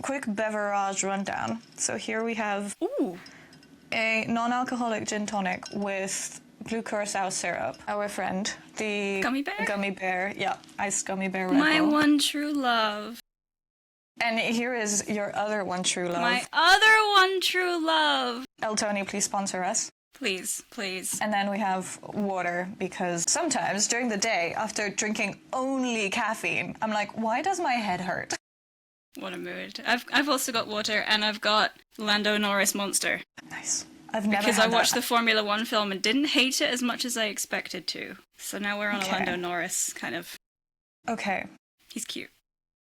quick beverage rundown. So here we have Ooh. a non-alcoholic gin tonic with blue curacao syrup. Our friend, the Gummy bear? Yeah, iced gummy bear Red My Bull. one true love. And here is your other one true love. My other one true love. El Tony, please sponsor us. Please, please. And then we have water, because sometimes during the day, after drinking only caffeine, I'm like, why does my head hurt? What a mood. I've also got water, and I've got Lando Norris Monster. Nice. I've never Because had I watched that. the Formula One film and didn't hate it as much as I expected to. So now we're on a Lando Norris kind of... Okay. He's cute.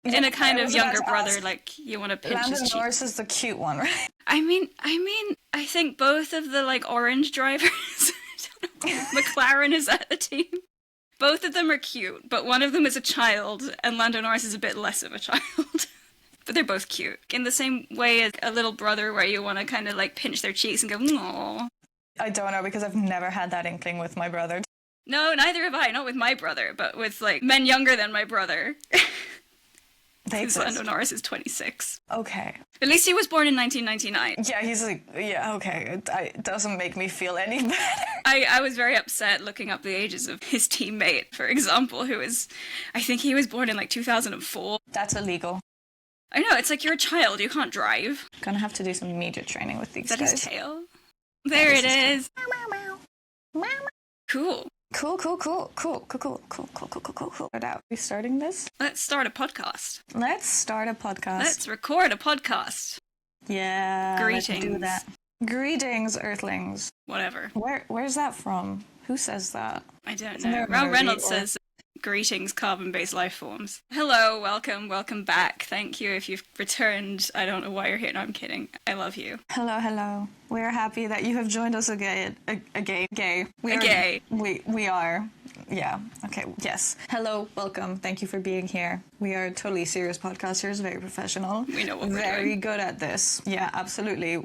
Yeah, In a kind I of was about younger to brother, ask, like, you want to pinch Lando his cheek. Norris is the cute one, right? I mean, I think both of the, like, orange drivers, I don't know, McLaren is at the team. Both of them are cute, but one of them is a child, and Lando Norris is a bit less of a child. But they're both cute. In the same way as a little brother where you want to kind of, like, pinch their cheeks and go, aww. I don't know, because I've never had that inkling with my brother. No, neither have I. Not with my brother, but with, like, men younger than my brother. They Because exist. Lando Norris is 26. Okay. At least he was born in 1999. Yeah, he's like, yeah, okay. It doesn't make me feel any better. I was very upset looking up the ages of his teammate, for example, who is, I think he was born in, like, 2004. That's illegal. I know, it's like you're a child, you can't drive. Gonna have to do some media training with these Is that guys. his tail? There it is. Cool. Cool. Are we starting this? Let's start a podcast. Let's start a podcast. Let's record a podcast. Yeah. Greetings. Let's do that. Greetings, Earthlings. Whatever. Where's that from? Who says that? I don't Isn't there know. a Ralph movie Reynolds or- says, greetings, carbon-based life forms. Hello, welcome back. Thank you if you've returned. I don't know why you're here. No, I'm kidding. I love you. Hello. We're happy that you have joined us again. Gay. We are. Yeah. Okay. Yes. Hello. Welcome. Thank you for being here. We are totally serious podcasters, very professional. We know what we're very doing. good at this. Yeah, absolutely.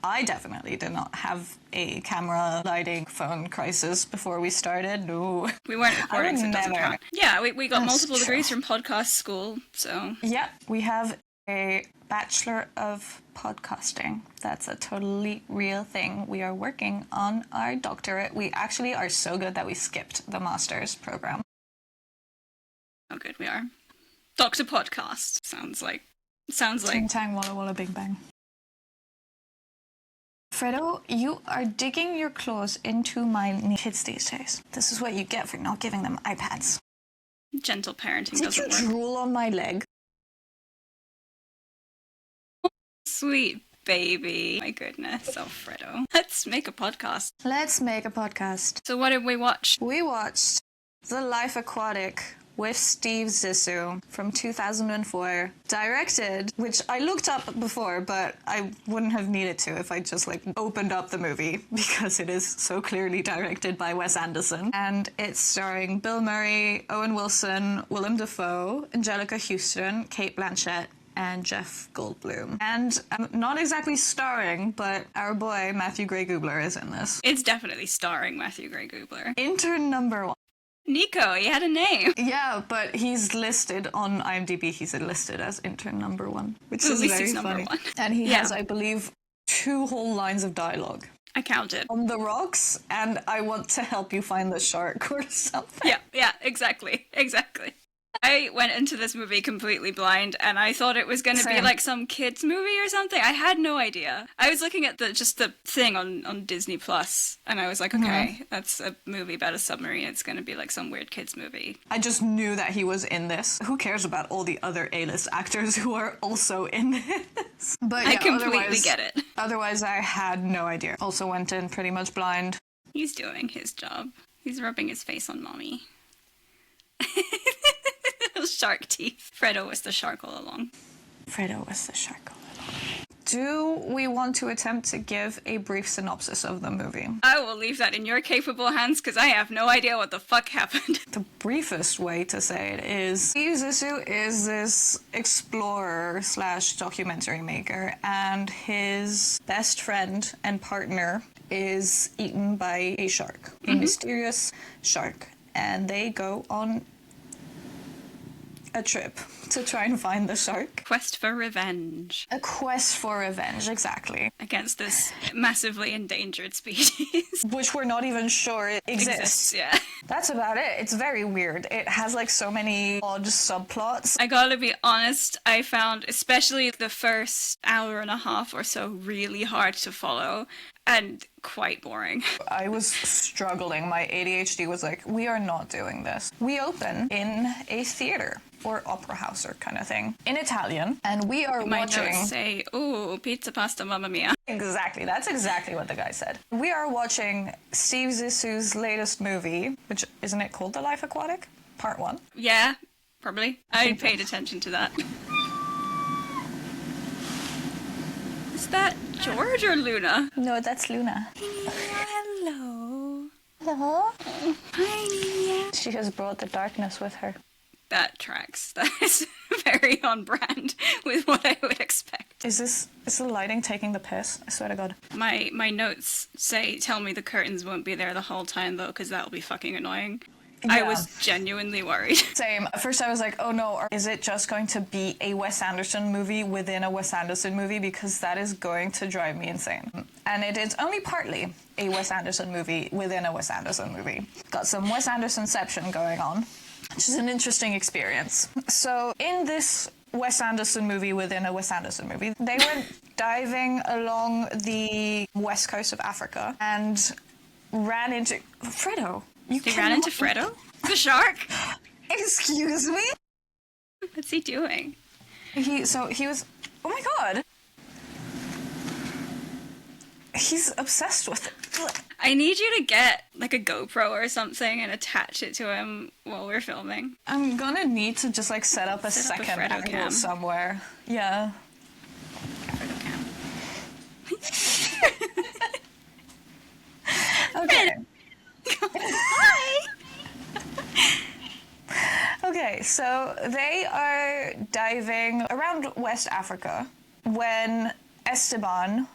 I definitely did not have a camera, lighting, phone crisis before we started. No. We weren't recording, so it doesn't never. count. Yeah, we got That's multiple true. degrees from podcast school, so... Yeah, we have a Bachelor of Podcasting. That's a totally real thing. We are working on our doctorate. We actually are so good that we skipped the master's program. Oh, good, we are. Dr. Podcast. Sounds like... Ting tang walla walla bing bang. Fredo, you are digging your claws into my kids these days. This is what you get for not giving them iPads. Gentle parenting Did you doesn't work. drool on my leg? Sweet baby. My goodness, Alfredo. Let's make a podcast. Let's make a podcast. So what did we watch? We watched The Life Aquatic with Steve Zissou from 2004, directed, which I looked up before, but I wouldn't have needed to if I just opened up the movie, because it is so clearly directed by Wes Anderson. And it's starring Bill Murray, Owen Wilson, Willem Dafoe, Angelica Houston, Cate Blanchett, and Jeff Goldblum. And not exactly starring, but our boy Matthew Gray Goobler is in this. It's definitely starring Matthew Gray Goobler. Intern number 1. Nico, he had a name. Yeah, but he's listed on IMDb. He's listed as intern number 1, which At is least very he's number funny. 1. And he Yeah. has, I believe, 2 whole lines of dialogue I counted. on the rocks. And I want to help you find the shark or something. Yeah, exactly. I went into this movie completely blind, and I thought it was going to be Same. like some kids movie or something. I had no idea. I was looking at the thing on Disney Plus, and I was like, okay, that's a movie about a submarine. It's going to be like some weird kids movie. I just knew that he was in this. Who cares about all the other A-list actors who are also in this? But I completely get it. Otherwise, I had no idea. Also went in pretty much blind. He's doing his job. He's rubbing his face on mommy. Shark teeth. Fredo was the shark all along. Fredo was the shark all along. Do we want to attempt to give a brief synopsis of the movie? I will leave that in your capable hands because I have no idea what the fuck happened. The briefest way to say it is Steve Zissou is this explorer / documentary maker, and his best friend and partner is eaten by a shark, a mysterious shark, and they go on a trip to try and find the shark. Quest for revenge. A quest for revenge, exactly. Against this massively endangered species. Which we're not even sure it exists. Yeah. That's about it. It's very weird. It has like so many odd subplots. I gotta be honest, I found especially the first hour and a half or so really hard to follow and quite boring. I was struggling. My ADHD was like, we are not doing this. We open in a theater or opera house or kind of thing in Italian, and we are My watching. notes say, "Ooh, pizza pasta, mamma mia." Exactly. That's exactly what the guy said. We are watching Steve Zissou's latest movie, which isn't it called The Life Aquatic? Part 1. Yeah, probably. I paid attention to that. Is that George or Luna? No, that's Luna. Hello. Hello. Hi, Nina. She has brought the darkness with her. That tracks. That is very on brand with what I would expect. Is the lighting taking the piss? I swear to God. My notes say, tell me the curtains won't be there the whole time, though, because that'll be fucking annoying. I Yeah. was genuinely worried. Same. At first I was like, oh no, or is it just going to be a Wes Anderson movie within a Wes Anderson movie? Because that is going to drive me insane. And it is only partly a Wes Anderson movie within a Wes Anderson movie. Got some Wes Andersonception going on, which is an interesting experience. So in this Wes Anderson movie within a Wes Anderson movie, they went diving along the west coast of Africa and ran into... Fredo! They ran into Fredo? The shark? Excuse me? What's he doing? He was... Oh my God! He's obsessed with it. I need you to get, like, a GoPro or something and attach it to him while we're filming. I'm gonna need to just, like, set up a second Fredo angle cam. somewhere. Yeah. Fredo cam. Okay. Hi! Okay, so they are diving around West Africa when Esteban,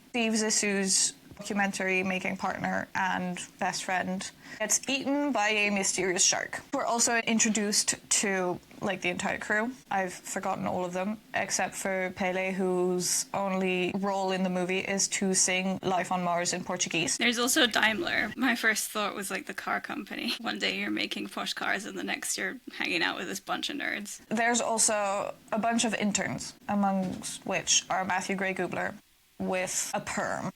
Steve Zissou's documentary-making partner and best friend, gets eaten by a mysterious shark. We're also introduced to, like, the entire crew. I've forgotten all of them, except for Pele, whose only role in the movie is to sing Life on Mars in Portuguese. There's also Daimler. My first thought was, like, the car company. One day you're making posh cars and the next you're hanging out with this bunch of nerds. There's also a bunch of interns, amongst which are Matthew Gray Gubler with a perm.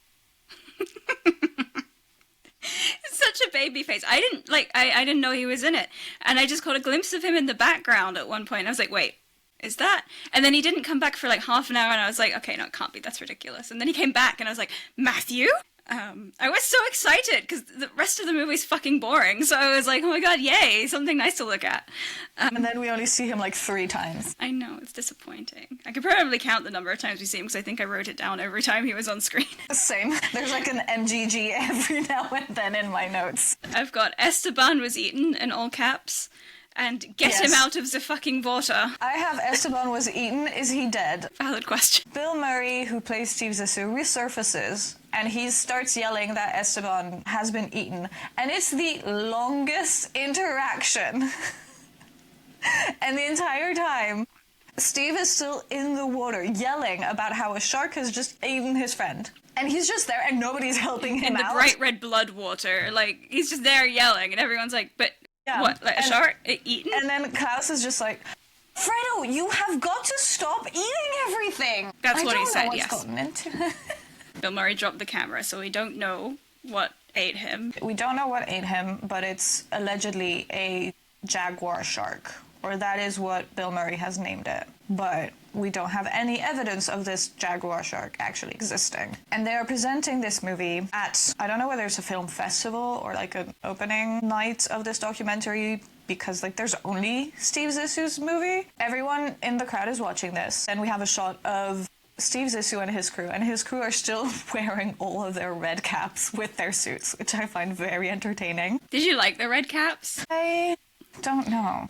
Such a baby face. I didn't know he was in it. And I just caught a glimpse of him in the background at one point. I was like, wait, is that? And then he didn't come back for like half an hour and I was like, okay, no, it can't be. That's ridiculous. And then he came back and I was like, Matthew? I was so excited because the rest of the movie's fucking boring. So I was like, oh my God, yay, something nice to look at. And then we only see him like 3 times. I know, it's disappointing. I could probably count the number of times we see him because I think I wrote it down every time he was on screen. Same. There's like an MGG every now and then in my notes. I've got Esteban was eaten in all caps. And get Yes. him out of the fucking water. I have Esteban was eaten. Is he dead? Valid question. Bill Murray, who plays Steve Zissou, resurfaces and he starts yelling that Esteban has been eaten. And it's the longest interaction. And the entire time, Steve is still in the water yelling about how a shark has just eaten his friend. And he's just there and nobody's helping him In the out. bright red blood water. Like, he's just there yelling and everyone's like, but Yeah. what, like a shark eaten? And then Klaus is just like, Fredo, you have got to stop eating everything. That's what he said, I don't know yes. what's gotten into. Bill Murray dropped the camera, so we don't know what ate him. We don't know what ate him, but it's allegedly a jaguar shark. Or that is what Bill Murray has named it. But we don't have any evidence of this jaguar shark actually existing. And they are presenting this movie at, I don't know whether it's a film festival or like an opening night of this documentary, because like there's only Steve Zissou's movie. Everyone in the crowd is watching this. And we have a shot of Steve Zissou and his crew are still wearing all of their red caps with their suits, which I find very entertaining. Did you like the red caps? I don't know.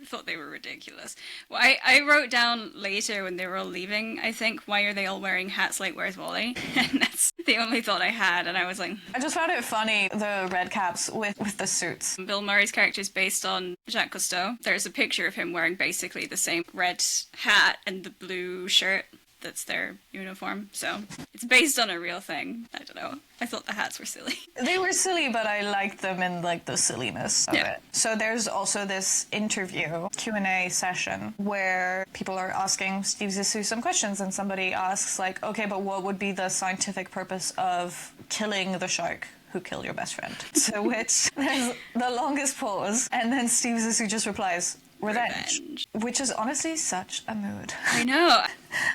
thought they were ridiculous. Well, I wrote down later when they were all leaving, I think, why are they all wearing hats like Where's Wally? And that's the only thought I had, and I was like... I just found it funny, the red caps with the suits. Bill Murray's character is based on Jacques Cousteau. There's a picture of him wearing basically the same red hat and the blue shirt. That's their uniform, so it's based on a real thing. I don't know. I thought the hats were silly. They were silly, but I liked them in like the silliness of it. So there's also this interview Q&A session where people are asking Steve Zissou some questions, and somebody asks like, okay, but what would be the scientific purpose of killing the shark who killed your best friend? To which there's the longest pause, and then Steve Zissou just replies, Revenge. Which is honestly such a mood. I know.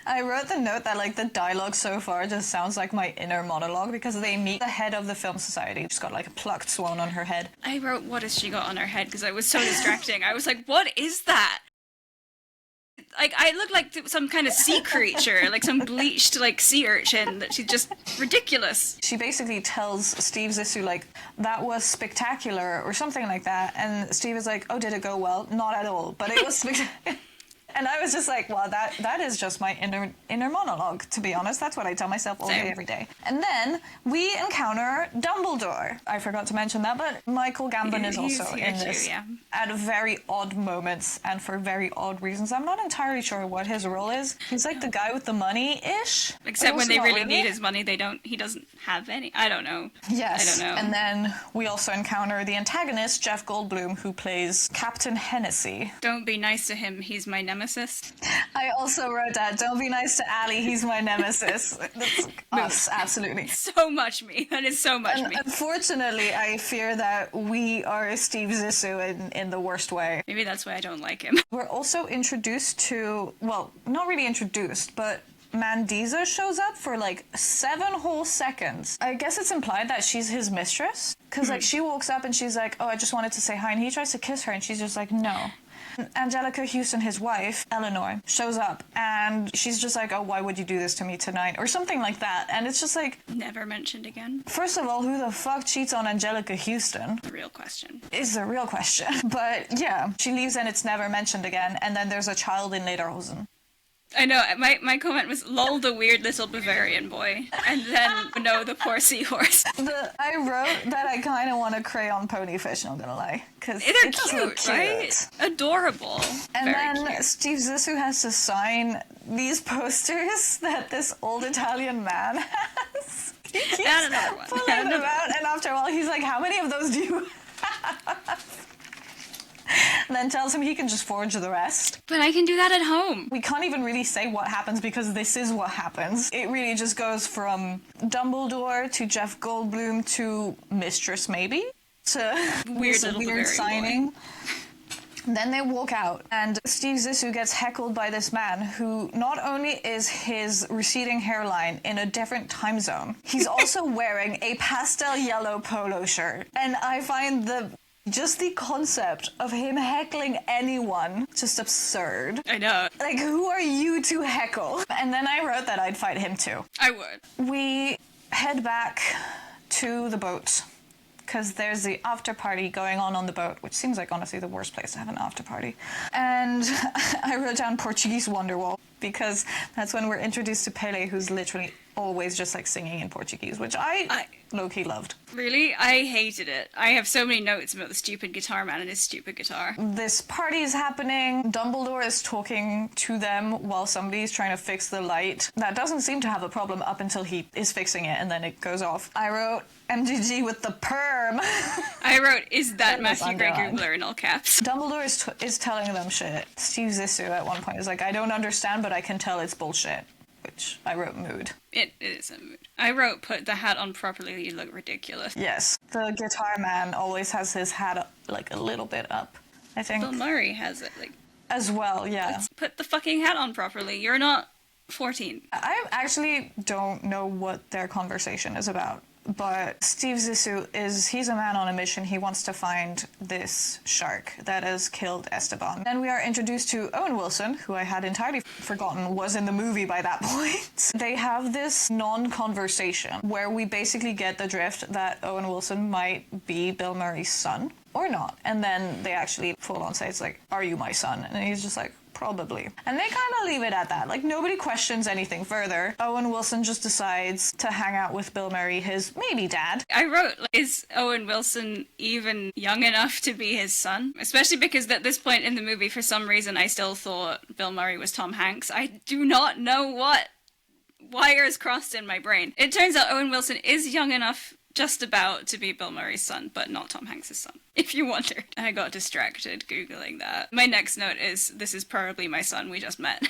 I wrote the note that like the dialogue so far just sounds like my inner monologue, because they meet the head of the film society. She's got like a plucked swan on her head. I wrote, what has she got on her head? Because it was so distracting. I was like, what is that? Like, I look like some kind of sea creature, like some bleached, like, sea urchin, that she's just ridiculous. She basically tells Steve Zissou, like, that was spectacular, or something like that, and Steve is like, oh, did it go well? Not at all, but it was spectacular. And I was just like, well, that is just my inner monologue, to be honest. That's what I tell myself all day, every day. And then we encounter Dumbledore. I forgot to mention that, but Michael Gambon is also in this at very odd moments and for very odd reasons. I'm not entirely sure what his role is. He's like the guy with the money-ish. Except when they really need his money, he doesn't have any. I don't know. Yes. I don't know. And then we also encounter the antagonist, Jeff Goldblum, who plays Captain Hennessy. Don't be nice to him. He's my nemesis. I also wrote that. Don't be nice to Ali. He's my nemesis. That's us, absolutely. So much me. That is so much me. Unfortunately, I fear that we are Steve Zissou in the worst way. Maybe that's why I don't like him. We're also introduced to, well, not really introduced, but Mandisa shows up for like 7 whole seconds. I guess it's implied that she's his mistress, because like she walks up and she's like, oh, I just wanted to say hi, and he tries to kiss her and she's just like, no. Angelica Houston, his wife, Eleanor, shows up and she's just like, oh, why would you do this to me tonight? Or something like that. And it's just like... Never mentioned again. First of all, who the fuck cheats on Angelica Houston? The real question. Is the real question. But yeah, she leaves and it's never mentioned again. And then there's a child in Lederhosen. I know, my comment was, lol, the weird little Bavarian boy. And then, no, the poor seahorse. I wrote that I kind of want a crayon ponyfish, not gonna lie. Because they're it does cute, look cute, right? Adorable. And Very then cute. Steve Zissou has to sign these posters that this old Italian man has. He keeps And another one. pulling them out, and after a while he's like, how many of those do you have? And then tells him he can just forge the rest. But I can do that at home. We can't even really say what happens because this is what happens. It really just goes from Dumbledore to Jeff Goldblum to Mistress, maybe, to weird signing. Boy. Then they walk out, and Steve Zissou gets heckled by this man who not only is his receding hairline in a different time zone, he's also wearing a pastel yellow polo shirt. And I find just the concept of him heckling anyone just absurd. I know. Like, who are you to heckle? And then I wrote that I'd fight him too. I would. We head back to the boat, because there's the after party going on the boat, which seems like honestly the worst place to have an after party. And I wrote down Portuguese Wonderwall, because that's when we're introduced to Pele, who's literally always just like singing in Portuguese, which I low-key loved. Really? I hated it. I have so many notes about the stupid guitar man and his stupid guitar. This party is happening. Dumbledore is talking to them while somebody's trying to fix the light. That doesn't seem to have a problem up until he is fixing it, and then it goes off. I wrote MGG with the perm. I wrote, is that Matthew Greg Googler in all caps? Dumbledore is telling them shit. Steve Zissou at one point is like, I don't understand, but I can tell it's bullshit. Which I wrote mood. It is a mood. I wrote put the hat on properly, you look ridiculous. Yes. The guitar man always has his hat up, like a little bit up, I think. Bill Murray has it, like... As well, yeah. Let's put the fucking hat on properly. You're not 14. I actually don't know what their conversation is about. But Steve Zissou he's a man on a mission. He wants to find this shark that has killed Esteban. Then we are introduced to Owen Wilson, who I had entirely forgotten was in the movie by that point. They have this non-conversation where we basically get the drift that Owen Wilson might be Bill Murray's son. or not. And then they actually full on say, it's like, are you my son? And he's just like, probably. And they kind of leave it at that. Like, nobody questions anything further. Owen Wilson just decides to hang out with Bill Murray, his maybe dad. I wrote, is Owen Wilson even young enough to be his son? Especially because at this point in the movie, for some reason, I still thought Bill Murray was Tom Hanks. I do not know what wires crossed in my brain. It turns out Owen Wilson is young enough just about to be Bill Murray's son, but not Tom Hanks' son, if you wondered. I got distracted Googling that. My next note is, this is probably my son we just met.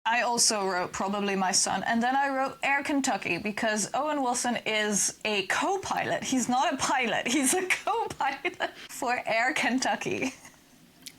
I also wrote probably my son, and then I wrote Air Kentucky because Owen Wilson is a co-pilot. He's not a pilot, he's a co-pilot for Air Kentucky.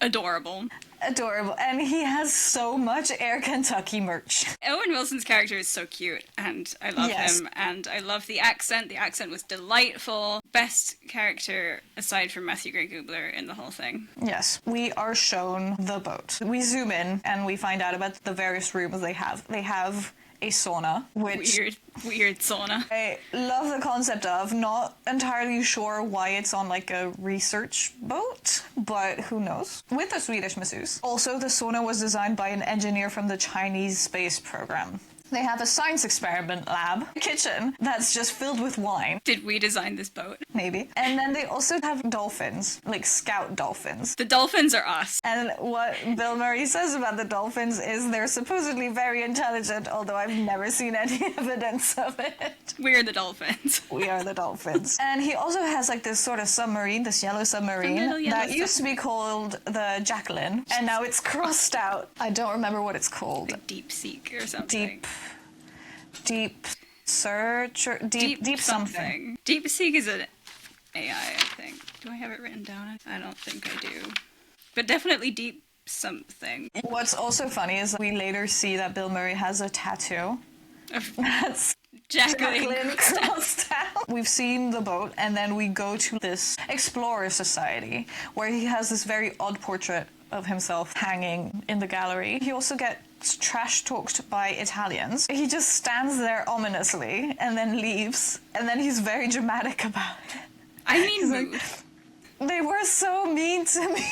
Adorable. Adorable. And he has so much Air Kentucky merch. Owen Wilson's character is so cute, and I love him, and I love the accent. The accent was delightful. Best character, aside from Matthew Gray Gubler, in the whole thing. Yes. We are shown the boat. We zoom in, and we find out about the various rooms they have. They have a sauna, which... Weird sauna. I love the concept of, not entirely sure why it's on like a research boat, but who knows. With a Swedish masseuse. Also, the sauna was designed by an engineer from the Chinese space program. They have a science experiment lab, a kitchen, that's just filled with wine. Did we design this boat? Maybe. And then they also have dolphins, like scout dolphins. The dolphins are us. And what Bill Murray says about the dolphins is they're supposedly very intelligent, although I've never seen any evidence of it. We're the dolphins. We are the dolphins. And he also has like this sort of submarine, this yellow submarine, that used to be called the Jacqueline, and now it's crossed out. I don't remember what it's called. Like Deep Seek or something. Deep search or deep something. Deep Seek is an AI, I think. Do I have it written down? I don't think I do. But definitely Deep something. What's also funny is we later see that Bill Murray has a tattoo. That's Jacqueline crossed out. We've seen the boat, and then we go to this Explorer Society, where he has this very odd portrait of himself hanging in the gallery. He also gets trash talked by Italians. He just stands there ominously and then leaves, and then he's very dramatic about it. I mean, rude. Like, they were so mean to me.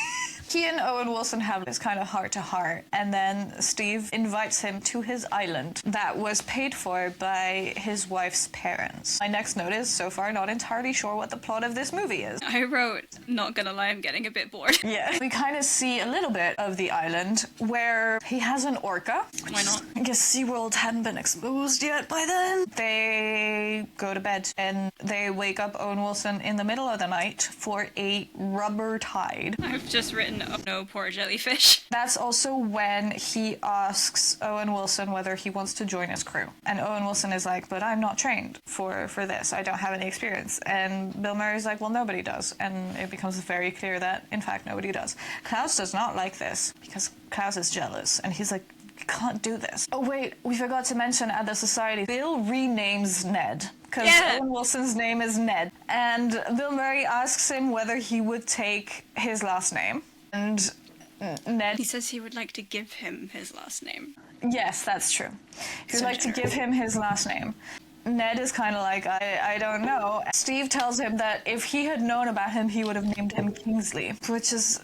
He and Owen Wilson have this kind of heart-to-heart, and then Steve invites him to his island that was paid for by his wife's parents. My next note is, so far, not entirely sure what the plot of this movie is. I wrote, not gonna lie, I'm getting a bit bored. Yeah. We kind of see a little bit of the island where he has an orca. Why not? I guess SeaWorld hadn't been exposed yet by then. They go to bed, and they wake up Owen Wilson in the middle of the night for a rubber tide. I've just written, oh no, poor jellyfish. That's also when he asks Owen Wilson whether he wants to join his crew. And Owen Wilson is like, but I'm not trained for this. I don't have any experience. And Bill Murray's like, well, nobody does. And it becomes very clear that, in fact, nobody does. Klaus does not like this because Klaus is jealous. And he's like, you can't do this. Oh, wait, we forgot to mention at the society, Bill renames Ned. Because Owen Wilson's name is Ned. And Bill Murray asks him whether he would take his last name. And Ned... He says he would like to give him his last name. Yes, that's true. He would like to give him his last name. Ned is kind of like, I don't know. Steve tells him that if he had known about him, he would have named him Kingsley, which is...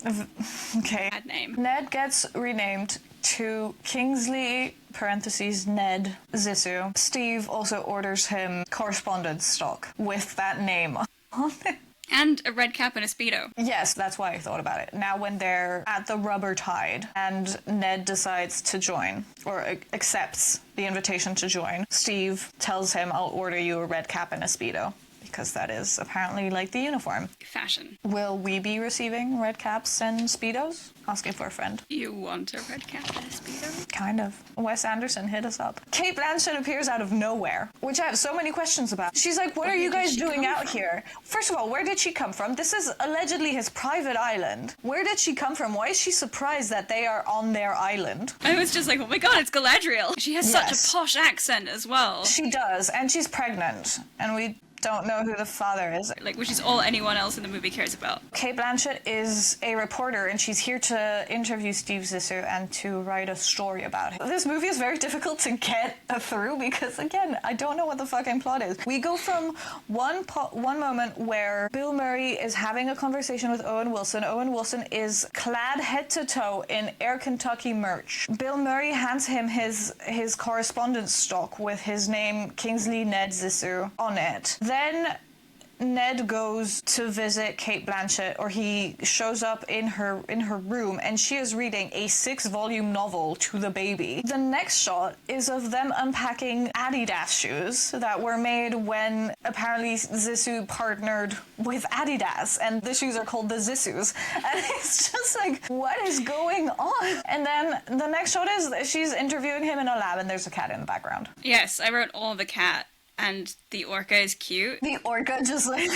okay. Bad name. Ned gets renamed to Kingsley, parentheses, Ned Zissou. Steve also orders him correspondence stock with that name on it. And a red cap and a Speedo. Yes, that's why I thought about it. Now when they're at the rubber tide and Ned decides to join, or accepts the invitation to join, Steve tells him, I'll order you a red cap and a Speedo, because that is apparently like the uniform. Fashion. Will we be receiving red caps and Speedos? Asking for a friend. You want a red cap and a Speedo? Kind of. Wes Anderson hit us up. Cate Blanchett appears out of nowhere, which I have so many questions about. She's like, what are you guys doing out here? First of all, where did she come from? This is allegedly his private island. Where did she come from? Why is she surprised that they are on their island? I was just like, oh my god, it's Galadriel. She has such a posh accent as well. She does, and she's pregnant. And we don't know who the father is. Like, which is all anyone else in the movie cares about. Cate Blanchett is a reporter, and she's here to interview Steve Zissou and to write a story about him. This movie is very difficult to get through because, again, I don't know what the fucking plot is. We go from one moment where Bill Murray is having a conversation with Owen Wilson. Owen Wilson is clad head to toe in Air Kentucky merch. Bill Murray hands him his correspondence stock with his name, Kingsley Ned Zissou, on it. Then Ned goes to visit Cate Blanchett, or he shows up in her room, and she is reading a 6-volume novel to the baby. The next shot is of them unpacking Adidas shoes that were made when apparently Zissou partnered with Adidas, and the shoes are called the Zissous. And it's just like, what is going on? And then the next shot is she's interviewing him in a lab, and there's a cat in the background. Yes, I wrote all the cat. And the orca is cute. The orca just like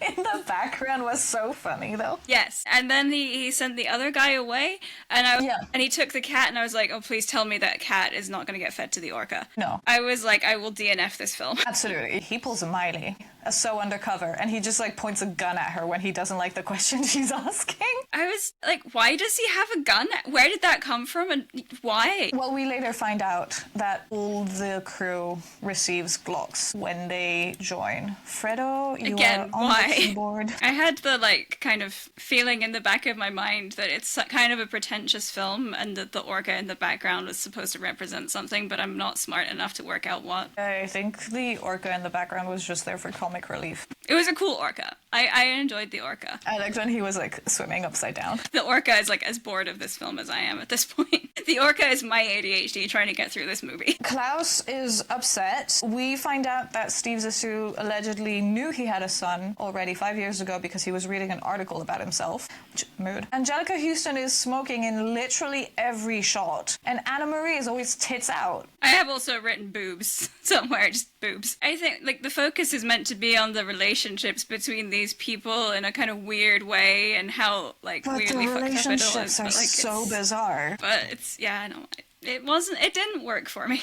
in the background was so funny though. Yes, and then he sent the other guy away, and and he took the cat, and I was like, oh, please tell me that cat is not going to get fed to the orca. No. I was like, I will DNF this film. Absolutely. He pulls a Miley, a so undercover, and he just like points a gun at her when he doesn't like the question she's asking. I was like, why does he have a gun? Where did that come from, and why? Well, we later find out that all the crew receives Glocks when they join. Fredo, you Again, are on why? the keyboard. I had the like kind of feeling in the back of my mind that it's kind of a pretentious film, and that the orca in the background was supposed to represent something, but I'm not smart enough to work out what. I think the orca in the background was just there for comic relief. It was a cool orca. I enjoyed the orca. I liked when he was like swimming upside down. The orca is like as bored of this film as I am at this point. The orca is my ADHD trying to get through this movie. Klaus is upset. We find out that Steve Zissou allegedly knew he had a son already 5 years ago because he was reading an article about himself. Mood. Angelica Houston is smoking in literally every shot, and Anna Marie is always tits out. I have also written boobs somewhere, just boobs. I think like the focus is meant to be on the relationships between these people in a kind of weird way, and how like But weirdly the fucked up it all relationships is. are But, like, so bizarre. But it's I know. It didn't work for me.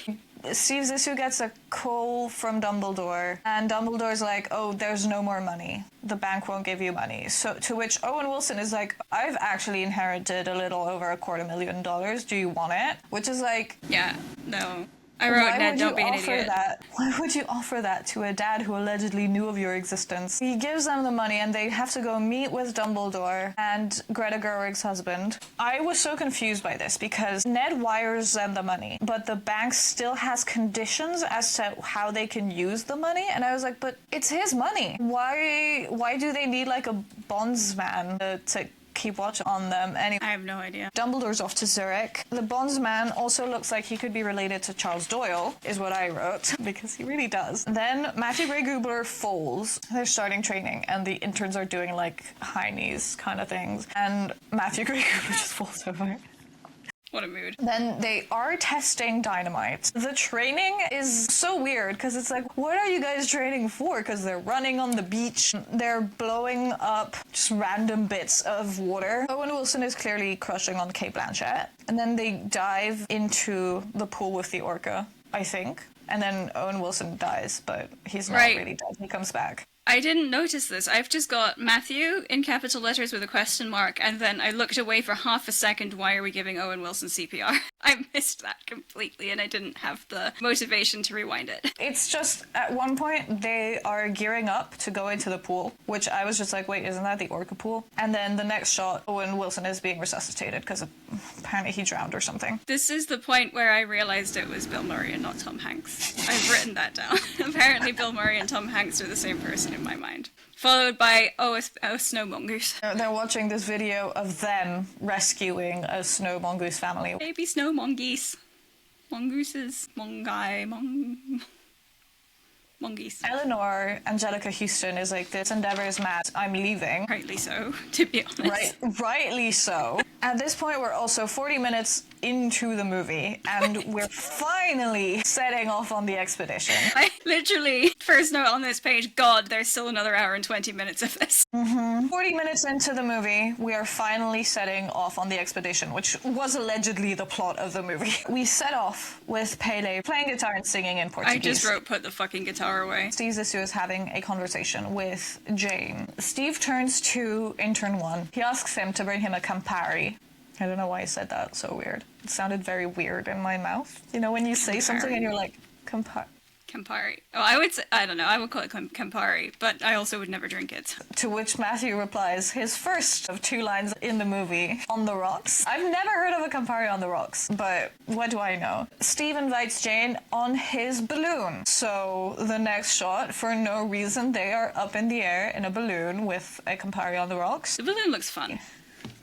Steve Zissou gets a call from Dumbledore, and Dumbledore's like, oh, there's no more money. The bank won't give you money. So to which Owen Wilson is like, I've actually inherited a little over $250,000. Do you want it? Which is like... Yeah, no. I wrote, Ned, don't be an idiot. Why would you offer that to a dad who allegedly knew of your existence? He gives them the money, and they have to go meet with Dumbledore and Greta Gerwig's husband. I was so confused by this because Ned wires them the money, but the bank still has conditions as to how they can use the money, and I was like, but it's his money. Why do they need like a bondsman to keep watch on them? Anyway, I have no idea. Dumbledore's off to Zurich. The bondsman also looks like he could be related to Charles Doyle, is what I wrote, because he really does. Then Matthew Gray Gubler falls. They're starting training, and the interns are doing like high knees kind of things, and Matthew Gray Gubler just falls over. What a mood. Then they are testing dynamite. The training is so weird because it's like, what are you guys training for? Because they're running on the beach. They're blowing up just random bits of water. Owen Wilson is clearly crushing on Cate Blanchett. And then they dive into the pool with the orca, I think. And then Owen Wilson dies, but he's not really dead. He comes back. I didn't notice this. I've just got Matthew in capital letters with a question mark, and then I looked away for half a second. Why are we giving Owen Wilson CPR? I missed that completely, and I didn't have the motivation to rewind it. It's just, at one point, they are gearing up to go into the pool, which I was just like, wait, isn't that the orca pool? And then the next shot, Owen Wilson is being resuscitated because apparently he drowned or something. This is the point where I realized it was Bill Murray and not Tom Hanks. I've written that down. Apparently Bill Murray and Tom Hanks are the same person in my mind. Followed by, a snow mongoose. They're watching this video of them rescuing a snow mongoose family. Baby snow mongoose. Mongooses. Mongoose. Eleanor, Angelica Houston, is like, this endeavor is mad. I'm leaving. Rightly so, to be honest. Rightly so. At this point, we're also 40 minutes into the movie, and we're finally setting off on the expedition. I literally, first note on this page, God, there's still another hour and 20 minutes of this. 40 minutes into the movie, we are finally setting off on the expedition, which was allegedly the plot of the movie. We set off with Pele playing guitar and singing in Portuguese. I just wrote, put the fucking guitar away. Steve Zissou is having a conversation with Jane. Steve turns to intern 1. He asks him to bring him a Campari. I don't know why I said that. So weird. It sounded very weird in my mouth. You know, when you say something and you're like, Campari. Campari. Oh, I would say, I don't know, I would call it Campari, but I also would never drink it. To which Matthew replies, his first of 2 lines in the movie, on the rocks. I've never heard of a Campari on the rocks, but what do I know? Steve invites Jane on his balloon. So the next shot, for no reason, they are up in the air in a balloon with a Campari on the rocks. The balloon looks fun.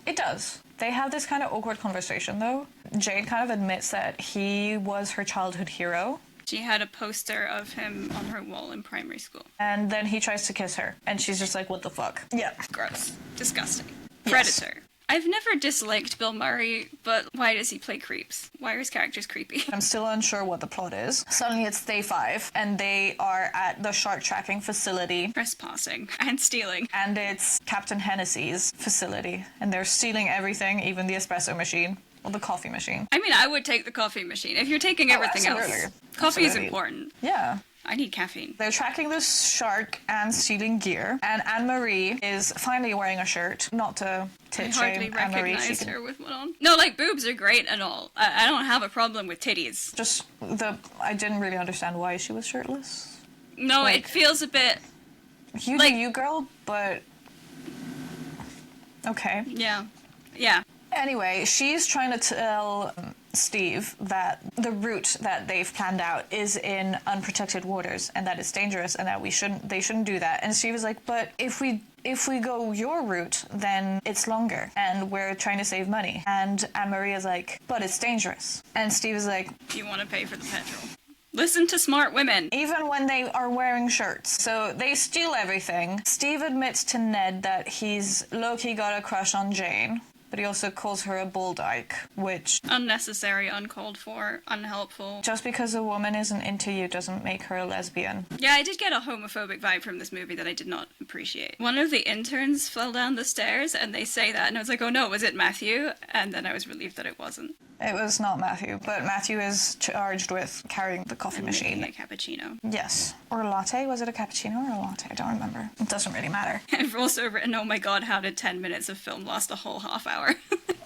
It does. They have this kind of awkward conversation, though. Jane kind of admits that he was her childhood hero. She had a poster of him on her wall in primary school. And then he tries to kiss her, and she's just like, what the fuck? Yeah. Gross. Disgusting. Yes. Predator. I've never disliked Bill Murray, but why does he play creeps? Why are his characters creepy? I'm still unsure what the plot is. Suddenly it's day 5, and they are at the shark tracking facility. Trespassing and stealing. And it's Captain Hennessy's facility, and they're stealing everything, even the espresso machine. Or the coffee machine. I mean, I would take the coffee machine. If you're taking everything else, coffee is important. Yeah. I need caffeine. They're tracking the shark and stealing gear, and Anne-Marie is finally wearing a shirt. Not to tit shame Anne-Marie. I hardly recognized her with one on. No, like, boobs are great and all. I don't have a problem with titties. Just I didn't really understand why she was shirtless. No, like, it feels a bit... You like, do you, girl, but... Okay. Yeah. Yeah. Anyway, she's trying to tell Steve that the route that they've planned out is in unprotected waters and that it's dangerous and that they shouldn't do that. And Steve is like, but if we go your route, then it's longer and we're trying to save money. And Anne-Marie is like, but it's dangerous. And Steve is like, you want to pay for the petrol. Listen to smart women. Even when they are wearing shirts. So they steal everything. Steve admits to Ned that he's low-key got a crush on Jane. But he also calls her a bull dyke, which... Unnecessary, uncalled for, unhelpful. Just because a woman isn't into you doesn't make her a lesbian. Yeah, I did get a homophobic vibe from this movie that I did not appreciate. One of the interns fell down the stairs, and they say that, and I was like, oh no, was it Matthew? And then I was relieved that it wasn't. It was not Matthew, but Matthew is charged with carrying the coffee machine. Making a cappuccino. Yes. Or a latte? Was it a cappuccino or a latte? I don't remember. It doesn't really matter. I've also written, oh my god, how did 10 minutes of film last a whole half hour?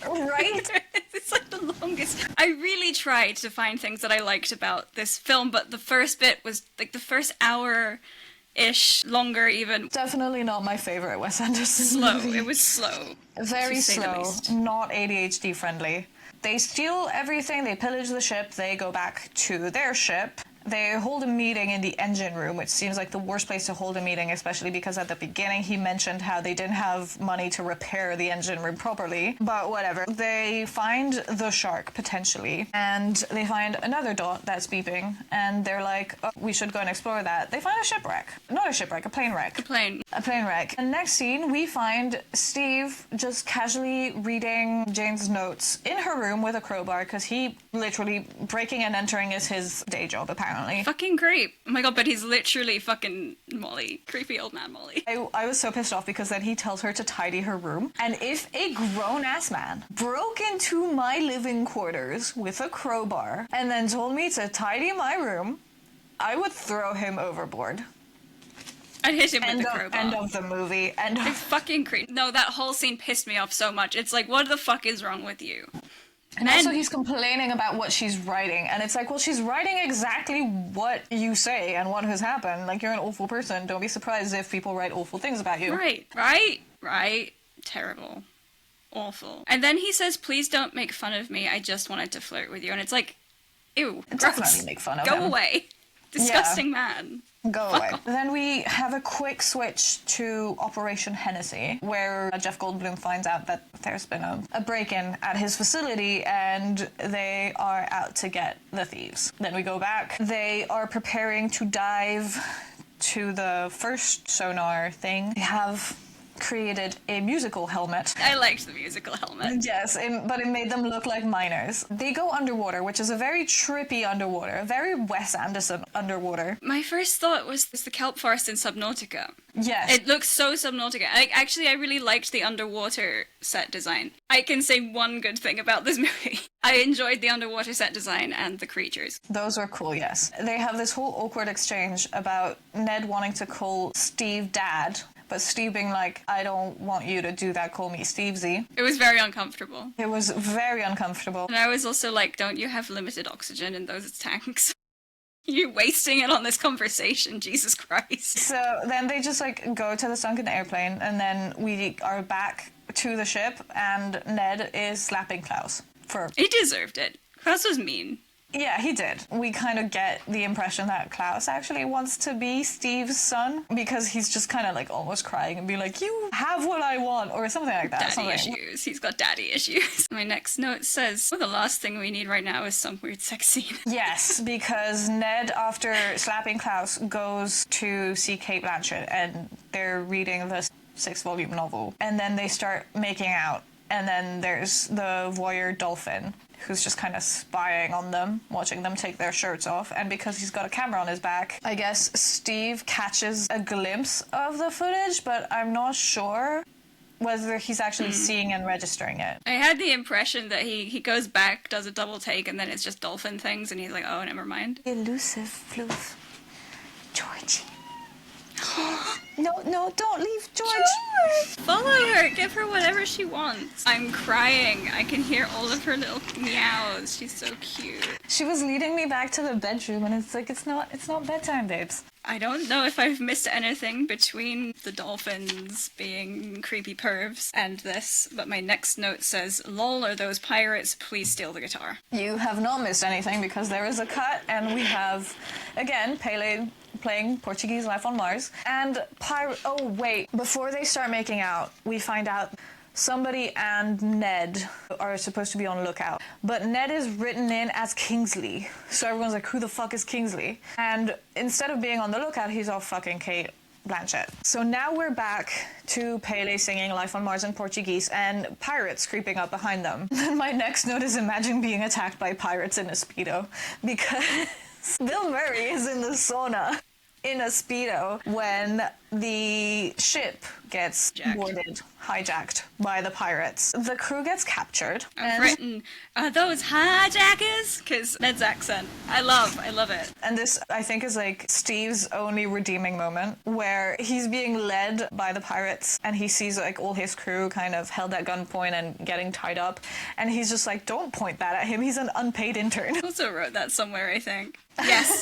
Right? It's like the longest. I really tried to find things that I liked about this film, but the first bit was, like, the first hour-ish, longer even. Definitely not my favorite Wes Anderson Slow. movie. It was slow. Very slow. Not ADHD friendly. They steal everything, they pillage the ship, they go back to their ship. They hold a meeting in the engine room, which seems like the worst place to hold a meeting, especially because at the beginning he mentioned how they didn't have money to repair the engine room properly. But whatever. They find the shark, potentially, and they find another dot that's beeping, and they're like, oh, we should go and explore that. They find a shipwreck. Not a shipwreck, a plane wreck. A plane wreck. And next scene, we find Steve just casually reading Jane's notes in her room with a crowbar, because he literally breaking and entering is his day job, apparently. Fucking creep. Oh my god, but he's literally fucking Molly. Creepy old man Molly. I was so pissed off because then he tells her to tidy her room. And if a grown-ass man broke into my living quarters with a crowbar and then told me to tidy my room, I would throw him overboard. I'd hit him with the crowbar. End of the movie. It's fucking creep. No, that whole scene pissed me off so much. It's like, what the fuck is wrong with you? And also he's complaining about what she's writing. And it's like, well, she's writing exactly what you say and what has happened. Like, you're an awful person. Don't be surprised if people write awful things about you. Right. Terrible. Awful. And then he says, please don't make fun of me. I just wanted to flirt with you. And it's like, ew. Definitely make fun of him. Go away. Disgusting man. Go away. Then we have a quick switch to Operation Hennessy, where Jeff Goldblum finds out that there's been a break-in at his facility and they are out to get the thieves. Then we go back. They are preparing to dive to the first sonar thing. They have created a musical helmet. I liked the musical helmet. Yes, but it made them look like miners. They go underwater, which is a very trippy underwater, a very Wes Anderson underwater. My first thought was the kelp forest in Subnautica. Yes. It looks so Subnautica. I really liked the underwater set design. I can say one good thing about this movie. I enjoyed the underwater set design and the creatures. Those were cool, yes. They have this whole awkward exchange about Ned wanting to call Steve Dad, but Steve being like, I don't want you to do that, call me Steve Z. It was very uncomfortable. It was very uncomfortable. And I was also like, don't you have limited oxygen in those tanks? You're wasting it on this conversation, Jesus Christ. So then they just like go to the sunken airplane, and then we are back to the ship, and Ned is slapping Klaus. He deserved it. Klaus was mean. Yeah, he did. We kind of get the impression that Klaus actually wants to be Steve's son, because he's just kind of like almost crying and be like, you have what I want, or something like that. Daddy issues. He's got daddy issues. My next note says, well, the last thing we need right now is some weird sex scene. Yes, because Ned, after slapping Klaus, goes to see Cate Blanchett, and they're reading the 6-volume novel, and then they start making out. And then there's the voyeur dolphin, who's just kind of spying on them, watching them take their shirts off. And because he's got a camera on his back, I guess Steve catches a glimpse of the footage, but I'm not sure whether he's actually seeing and registering it. I had the impression that he goes back, does a double take, and then it's just dolphin things, and he's like, oh, never mind. Elusive floof. Georgie. No, don't leave George. Follow her. Give her whatever she wants. I'm crying. I can hear all of her little meows. She's so cute. She was leading me back to the bedroom, and it's like, it's not bedtime, babes. I don't know if I've missed anything between the dolphins being creepy pervs and this, but my next note says, lol, are those pirates? Please steal the guitar. You have not missed anything, because there is a cut, and we have, again, Pele playing Portuguese Life on Mars. And oh, wait. Before they start making out, we find out somebody and Ned are supposed to be on lookout. But Ned is written in as Kingsley. So everyone's like, who the fuck is Kingsley? And instead of being on the lookout, he's all fucking Cate Blanchett. So now we're back to Pele singing Life on Mars in Portuguese and pirates creeping up behind them. And my next note is, imagine being attacked by pirates in a Speedo. Because Bill Murray is in the sauna in a Speedo when the ship gets hijacked by the pirates. The crew gets captured. I've written, are those hijackers? Because Ned's accent. I love it. And this, I think, is like Steve's only redeeming moment, where he's being led by the pirates and he sees like all his crew kind of held at gunpoint and getting tied up. And he's just like, don't point that at him. He's an unpaid intern. I also wrote that somewhere, I think.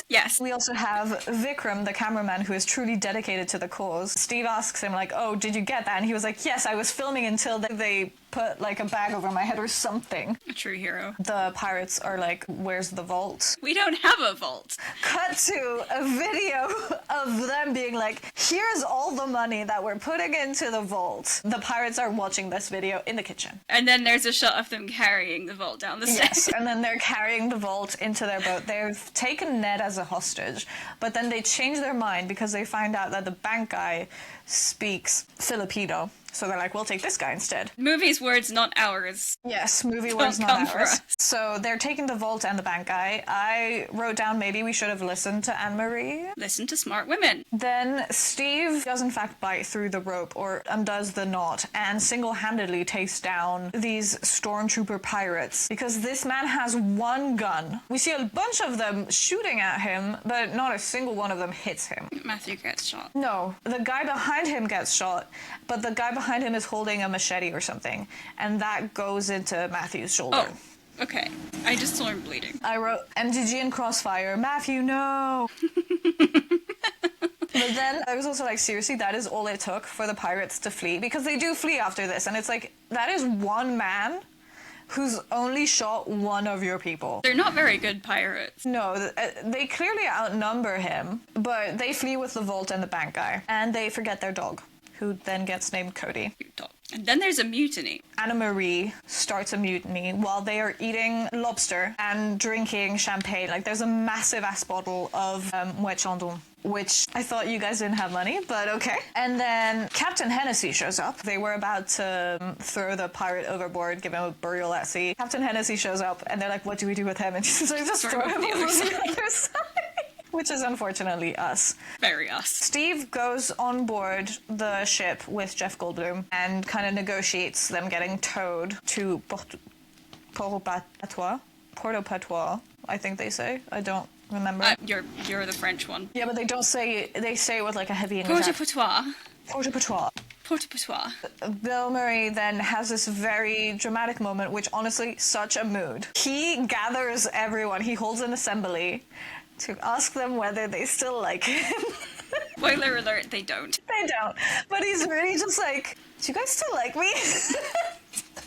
Yes. We also have Vikram, the cameraman, who is truly dedicated to the cause. Steve asks him, like, oh, did you get that? And he was like, yes, I was filming until they put, like, a bag over my head or something. A true hero. The pirates are like, where's the vault? We don't have a vault. Cut to a video of them being like, here's all the money that we're putting into the vault. The pirates are watching this video in the kitchen. And then there's a shot of them carrying the vault down the stairs. Yes, and then they're carrying the vault into their boat. They've taken Ned as a hostage, but then they change their mind because they find out that the bank guy speaks Filipino. So they're like, we'll take this guy instead. Movie's words, not ours. Yes, movie words, not ours. So they're taking the vault and the bank guy. I wrote down maybe we should have listened to Anne-Marie. Listen to smart women. Then Steve does in fact bite through the rope or undoes the knot and single-handedly takes down these stormtrooper pirates because this man has one gun. We see a bunch of them shooting at him, but not a single one of them hits him. Matthew gets shot. No, the guy behind him gets shot, but the guy behind him is holding a machete or something, and that goes into Matthew's shoulder. Oh, okay. I just saw him bleeding. I wrote MGG and Crossfire. Matthew, no! But then I was also like, seriously, that is all it took for the pirates to flee? Because they do flee after this, and it's like, that is one man who's only shot one of your people. They're not very good pirates. No, they clearly outnumber him, but they flee with the vault and the bank guy, and they forget their dog, who then gets named Cody. And then there's a mutiny. Anna Marie starts a mutiny while they are eating lobster and drinking champagne. Like, there's a massive ass bottle of Moet Chandon, which I thought you guys didn't have money, but okay. And then Captain Hennessy shows up. They were about to throw the pirate overboard, give him a burial at sea. Captain Hennessy shows up, and they're like, what do we do with him? And she's like, just throw him over the other side. Which is unfortunately us. Very us. Steve goes on board the ship with Jeff Goldblum and kind of negotiates them getting towed to Port-au-Patois, I think they say. I don't remember. You're the French one. Yeah, but they don't say, they say it with like a heavy English accent. Port-au-Patois. Bill Murray then has this very dramatic moment, which honestly, such a mood. He gathers everyone, he holds an assembly to ask them whether they still like him. Spoiler alert, they don't. They don't. But he's really just like, do you guys still like me?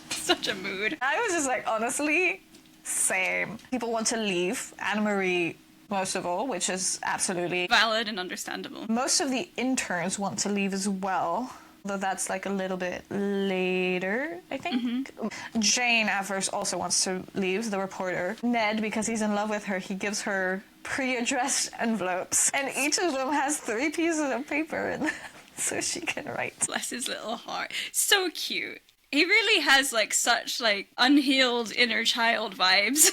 Such a mood. I was just like, honestly, same. People want to leave. Anna Marie, most of all, which is absolutely valid and understandable. Most of the interns want to leave as well, though that's like a little bit later, I think. Jane at first also wants to leave, the reporter. Ned, because he's in love with her, he gives her pre-addressed envelopes, and each of them has 3 pieces of paper in them so she can write. Bless his little heart. So cute. He really has like such like unhealed inner child vibes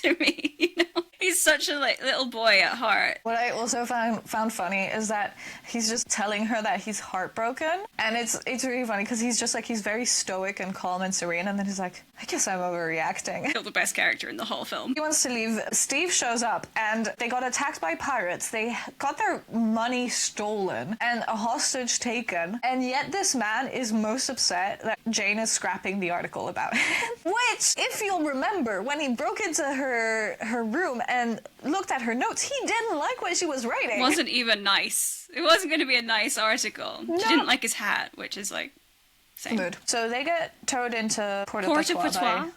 to me, you know? He's such a like little boy at heart. What I also found funny is that he's just telling her that he's heartbroken, and it's really funny because he's just like, he's very stoic and calm and serene, and then he's like, I guess I'm overreacting. Still the best character in the whole film. He wants to leave. Steve shows up, and they got attacked by pirates. They got their money stolen and a hostage taken, and yet this man is most upset that Jane is scrapping the article about him. Which, if you'll remember, when he broke into her room and looked at her notes, he didn't like what she was writing. It wasn't even nice. It wasn't going to be a nice article. No. She didn't like his hat, which is like, same. Mood. So they get towed into Port-au-Patois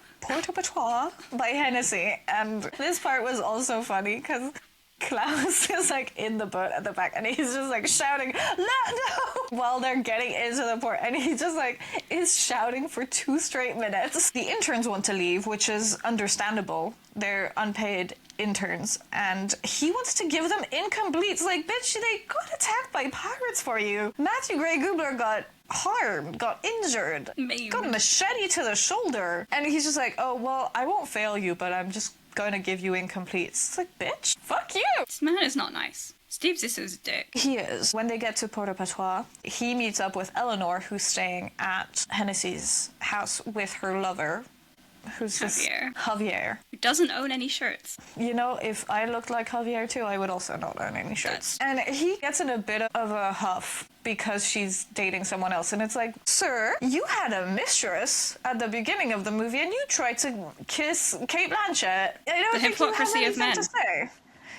by Hennessy, and this part was also funny because Klaus is like in the boat at the back, and he's just like shouting, no, while they're getting into the port, and he just like is shouting for 2 straight minutes. The interns want to leave, which is understandable. They're unpaid interns, and he wants to give them incompletes. Like, bitch, they got attacked by pirates for you. Matthew Gray Gubler got harmed, got injured, got a machete to the shoulder, and he's just like, oh, well, I won't fail you, but I'm just going to give you incompletes. It's like, bitch, fuck you. This man is not nice. Steve Zissou's a dick. He is. When they get to Port-au-Patois, he meets up with Eleanor, who's staying at Hennessy's house with her lover, who's Javier. Who doesn't own any shirts. You know, if I looked like Javier too, I would also not own any shirts. And he gets in a bit of a huff because she's dating someone else. And it's like, sir, you had a mistress at the beginning of the movie and you tried to kiss Cate Blanchett. I don't think you have anything to say.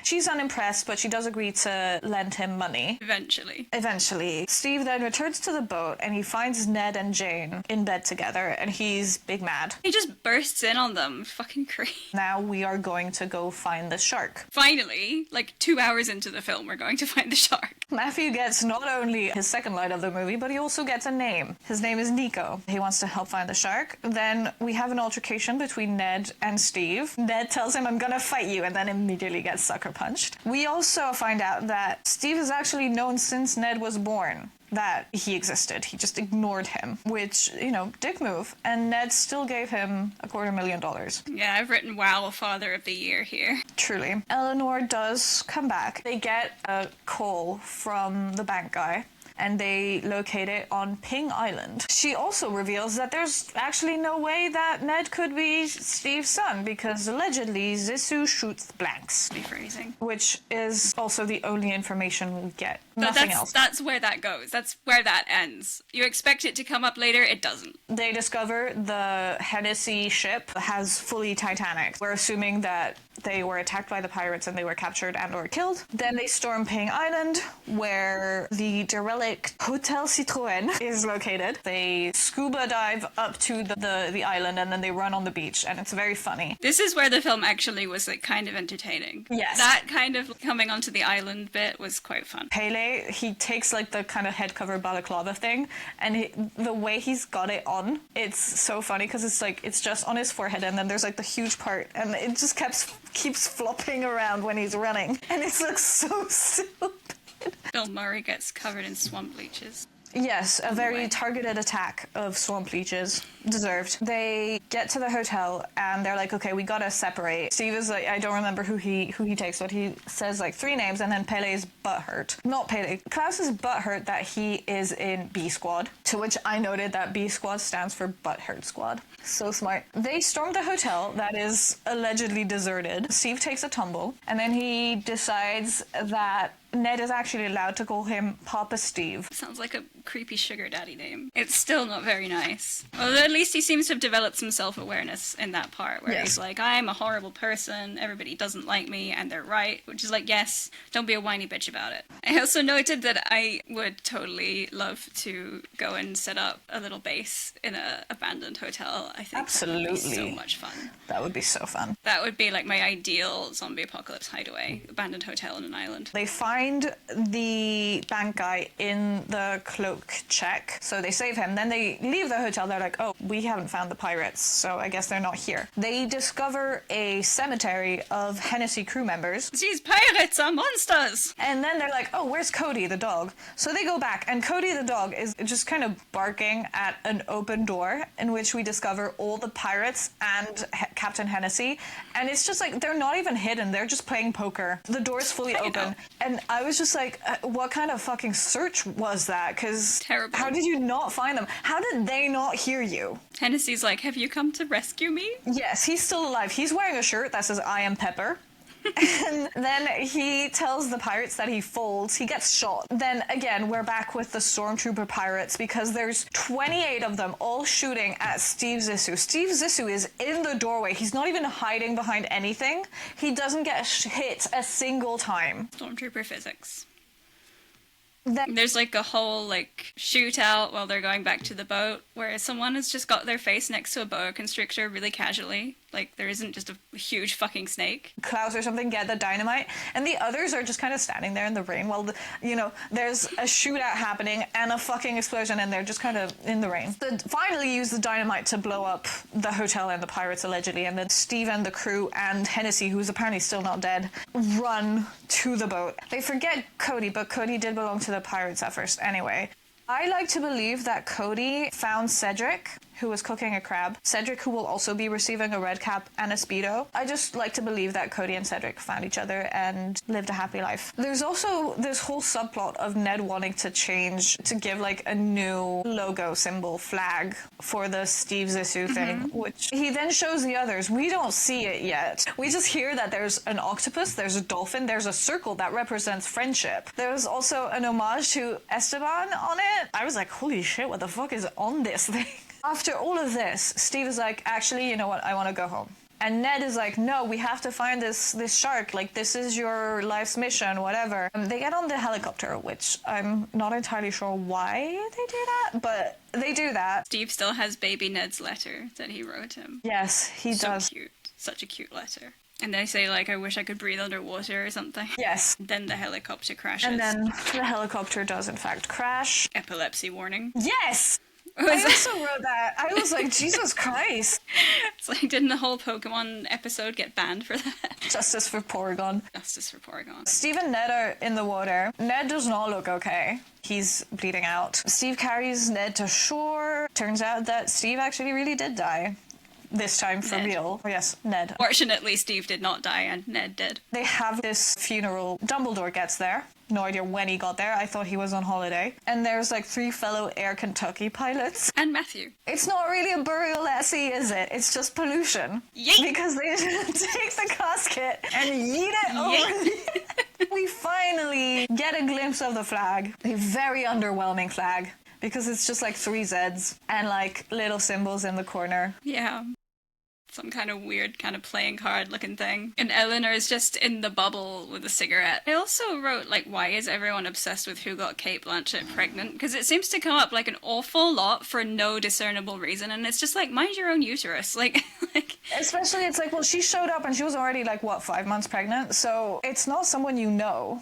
She's unimpressed, but she does agree to lend him money. Eventually. Steve then returns to the boat, and he finds Ned and Jane in bed together, and he's big mad. He just bursts in on them. Fucking crazy. Now we are going to go find the shark. Finally, like 2 hours into the film, we're going to find the shark. Matthew gets not only his second line of the movie, but he also gets a name. His name is Nico. He wants to help find the shark. Then we have an altercation between Ned and Steve. Ned tells him, I'm gonna fight you, and then immediately gets sucker punched. We also find out that Steve has actually known since Ned was born that he existed. He just ignored him, which, you know, dick move. And Ned still gave him $250,000. Yeah, I've written wow, Father of the Year here. Truly. Eleanor does come back. They get a call from the bank guy, and they locate it on Ping Island. She also reveals that there's actually no way that Ned could be Steve's son, because allegedly Zissou shoots blanks. Rephrasing. Which is also the only information we get. But Nothing else. That's where that goes. That's where that ends. You expect it to come up later, it doesn't. They discover the Hennessy ship has fully Titanic. We're assuming that they were attacked by the pirates and they were captured and or killed. Then they storm Ping Island, where the derelict Hotel Citroën is located. They scuba dive up to the island and then they run on the beach, and it's very funny. This is where the film actually was like kind of entertaining. Yes. That kind of coming onto the island bit was quite fun. Pele, he takes like the kind of head cover balaclava thing, and the way he's got it on, it's so funny because it's like it's just on his forehead, and then there's like the huge part, and it just keeps flopping around when he's running, and it looks so stupid. Bill Murray gets covered in swamp leeches. Yes, a very targeted attack of swamp leeches. Deserved. They get to the hotel and they're like, okay, we gotta separate. Steve is like, I don't remember who he takes, but he says like 3 names, and then Pele's butthurt. Not Pele. Klaus is butthurt that he is in B Squad, to which I noted that B Squad stands for Butthurt Squad. So smart. They storm the hotel that is allegedly deserted. Steve takes a tumble, and then he decides that Ned is actually allowed to call him Papa Steve. Sounds like a creepy sugar daddy name. It's still not very nice. Although at least he seems to have developed some self-awareness in that part, where he's like, I'm a horrible person, everybody doesn't like me, and they're right. Which is like, yes, don't be a whiny bitch about it. I also noted that I would totally love to go and set up a little base in an abandoned hotel. I think Absolutely. That would be so much fun. That would be so fun. That would be like my ideal zombie apocalypse hideaway. Abandoned hotel on an island. They find the bank guy in the cloak check, so they save him. Then they leave the hotel. They're like, oh, we haven't found the pirates, so I guess they're not here. They discover a cemetery of Hennessy crew members. These pirates are monsters! And then they're like, oh, where's Cody the dog? So they go back, and Cody the dog is just kind of barking at an open door, in which we discover all the pirates and Captain Hennessy. And it's just like, they're not even hidden, they're just playing poker. The door's fully open. And I was just like, what kind of fucking search was that? Because terrible. How did you not find them? How did they not hear you? Hennessy's like, have you come to rescue me? Yes, he's still alive. He's wearing a shirt that says, I am Pepper. And then he tells the pirates that he folds. He gets shot. Then again, we're back with the stormtrooper pirates, because there's 28 of them all shooting at Steve Zissou. Steve Zissou is in the doorway. He's not even hiding behind anything. He doesn't get hit a single time. Stormtrooper physics. Then There's like a whole like shootout while they're going back to the boat, where someone has just got their face next to a boa constrictor really casually. Like there isn't just a huge fucking snake. Klaus or something get the dynamite, and the others are just kind of standing there in the rain while there's a shootout happening and a fucking explosion, and they're just kind of in the rain. They finally use the dynamite to blow up the hotel and the pirates allegedly, and then Steve and the crew and Hennessy, who's apparently still not dead, run to the boat. They forget Cody, but Cody did belong to the pirates at first anyway. I like to believe that Cody found Cedric, who was cooking a crab. Cedric, who will also be receiving a red cap and a Speedo. I just like to believe that Cody and Cedric found each other and lived a happy life. There's also this whole subplot of Ned wanting to change, to give like a new logo, symbol, flag for the Steve Zissou thing, which he then shows the others. We don't see it yet. We just hear that there's an octopus, there's a dolphin, there's a circle that represents friendship. There's also an homage to Esteban on it. I was like, holy shit, what the fuck is on this thing? After all of this, Steve is like, actually, you know what, I want to go home. And Ned is like, no, we have to find this shark. Like, this is your life's mission, whatever. They get on the helicopter, which I'm not entirely sure why they do that, but they do that. Steve still has baby Ned's letter that he wrote him. Yes, he does. So cute. Such a cute letter. And they say, like, I wish I could breathe underwater or something. Yes. Then the helicopter crashes. And then the helicopter does, in fact, crash. Epilepsy warning. Yes! I also wrote that. I was like, Jesus Christ. It's like, didn't the whole Pokemon episode get banned for that? Justice for Porygon. Justice for Porygon. Steve and Ned are in the water. Ned does not look okay. He's bleeding out. Steve carries Ned to shore. Turns out that Steve actually really did die. This time for Ned. real. Yes, Ned. Fortunately, Steve did not die and Ned did. They have this funeral. Dumbledore gets there. No idea when he got there. I thought he was on holiday. And there's like 3 fellow Air Kentucky pilots. And Matthew. It's not really a burial at sea, is it? It's just pollution. Yeet! Because they take the casket and yeet it over. We finally get a glimpse of the flag. A very underwhelming flag. Because it's just like 3 Zs and like little symbols in the corner. Yeah. some kind of weird kind of playing card looking thing. And Eleanor is just in the bubble with a cigarette. I also wrote, like, why is everyone obsessed with who got Cate Blanchett pregnant? Because it seems to come up, like, an awful lot for no discernible reason. And it's just like, mind your own uterus. Like... Especially, it's like, well, she showed up and she was already, like, what, 5 months pregnant? So it's not someone you know.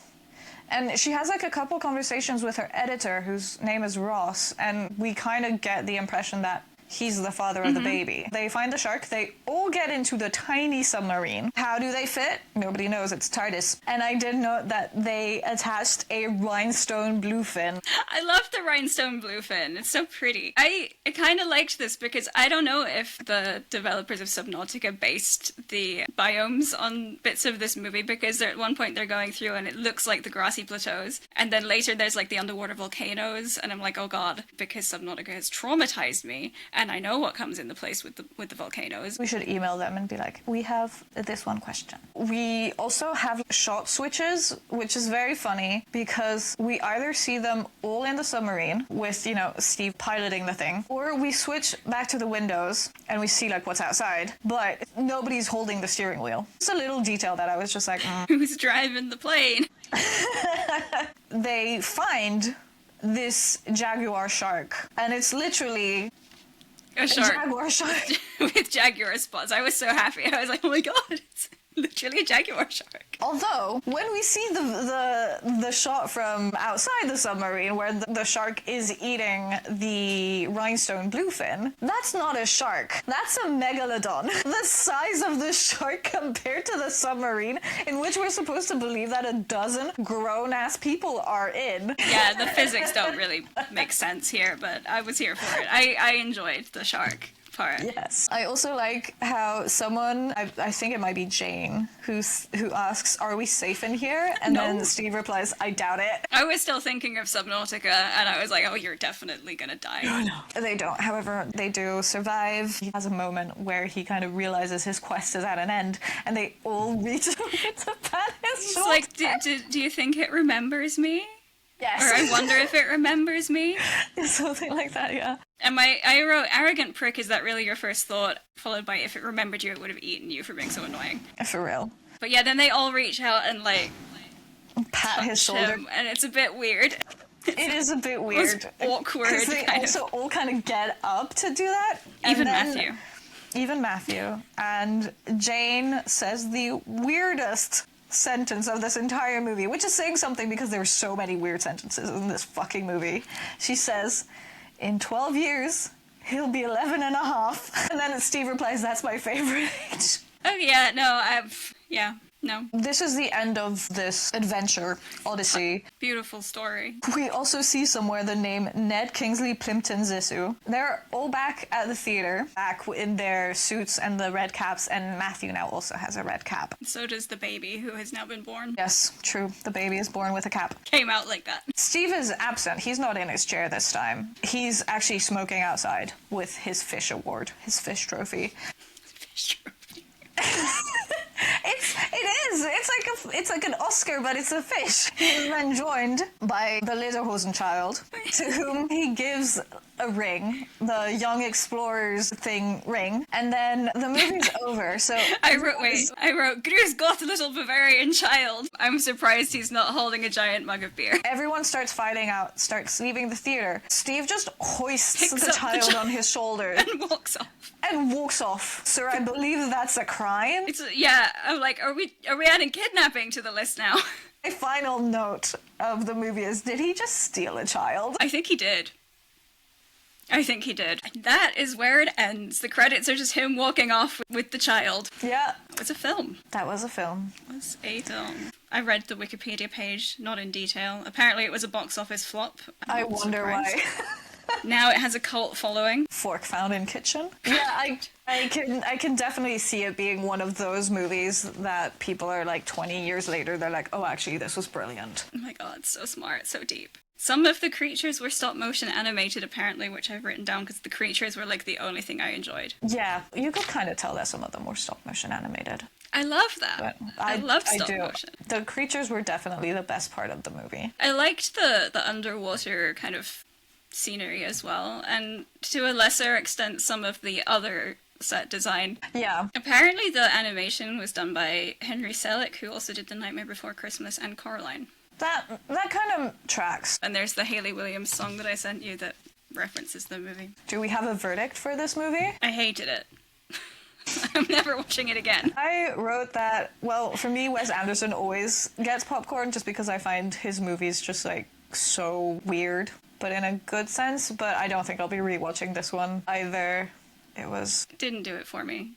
And she has, like, a couple conversations with her editor, whose name is Ross, and we kind of get the impression that he's the father of the baby. They find the shark. They all get into the tiny submarine. How do they fit? Nobody knows. It's TARDIS. And I did note that they attached a rhinestone bluefin. I love the rhinestone bluefin. It's so pretty. I kind of liked this because I don't know if the developers of Subnautica based the biomes on bits of this movie, because at one point they're going through and it looks like the grassy plateaus. And then later there's like the underwater volcanoes. And I'm like, oh God, because Subnautica has traumatized me. And I know what comes into place with the volcanoes. We should email them and be like, we have this one question. We also have shot switches, which is very funny because we either see them all in the submarine with, you know, Steve piloting the thing, or we switch back to the windows and we see like what's outside, but nobody's holding the steering wheel. It's a little detail that I was just like, Who's driving the plane? They find this jaguar shark, and it's literally A shark. jaguar shark. With jaguar spots. I was so happy. I was like, oh my God, it's literally a jaguar shark. Although, when we see the shot from outside the submarine where the shark is eating the rhinestone bluefin, that's not a shark. That's a megalodon. The size of the shark compared to the submarine in which we're supposed to believe that a dozen grown-ass people are in. Yeah, the physics don't really make sense here, but I was here for it. I enjoyed the shark part. Yes. I also like how someone, I think it might be Jane, who asks, are we safe in here? And No. then Steve replies, I doubt it. I was still thinking of Subnautica, and I was like, oh, you're definitely gonna die. They don't. However, they do survive. He has a moment where he kind of realizes his quest is at an end, and they all reach over to pat his It's shoulder. like, do you think it remembers me? Yes. Or I wonder if it remembers me? Something like that, yeah. And I wrote, arrogant prick, is that really your first thought? Followed by, if it remembered you, it would have eaten you for being so annoying. For real. But yeah, then they all reach out and, like, Pat his shoulder. him, and it's a bit weird. It is a bit It weird. was awkward, Because they kind also of. all kind of get up to do that. and Even then- Matthew. Even Matthew. And Jane says the weirdest sentence of this entire movie, which is saying something because there were so many weird sentences in this fucking movie. She says, in 12 years, he'll be 11 and a half. And then Steve replies, that's my favorite age. Oh yeah, no, no. This is the end of this adventure, Odyssey. Beautiful story. We also see somewhere the name Ned Kingsley Plimpton Zissou. They're all back at the theater, back in their suits and the red caps, and Matthew now also has a red cap. So does the baby, who has now been born. Yes, true. The baby is born with a cap. Came out like that. Steve is absent. He's not in his chair this time. He's actually smoking outside with his fish award, his fish trophy. It is. It's like an Oscar, but it's a fish. He's then joined by the Lederhosen child, to whom he gives a ring, the Young Explorers ring, and then the movie's over. So I wrote, Grüß Gott, little Bavarian child. I'm surprised he's not holding a giant mug of beer. everyone starts starts leaving the theater. Steve just hoists Picks the up the child child on his shoulder And walks off. and walks off. Sir, I believe that's a crime. I'm like, are we adding kidnapping to the list now? My final note of the movie is, did he just steal a child? I think he did. That is where it ends. The credits are just him walking off with the child. Yeah, It was a film. that was a film. It was a film. I read the Wikipedia page, not in detail. Apparently it was a box office flop. I'm I not wonder surprised. why. Now it has a cult following. Fork found in kitchen. Yeah, I can definitely see it being one of those movies that people are like 20 years later, they're like, oh, actually, this was brilliant. Oh my god, so smart, so deep. Some of the creatures were stop motion animated, apparently, which I've written down because the creatures were like the only thing I enjoyed. Yeah, you could kind of tell that some of them were stop motion animated. I love that. But I love stop do. motion. The creatures were definitely the best part of the movie. I liked the underwater kind of scenery as well, and to a lesser extent some of the other set design. Yeah. Apparently the animation was done by Henry Selick, who also did The Nightmare Before Christmas and Coraline. That kind of tracks. And there's the Hayley Williams song that I sent you that references the movie. Do we have a verdict for this movie? I hated it. I'm never watching it again. I wrote that, well, for me, Wes Anderson always gets popcorn just because I find his movies just, like, so weird, but in a good sense. But I don't think I'll be rewatching this one either. It didn't do it for me.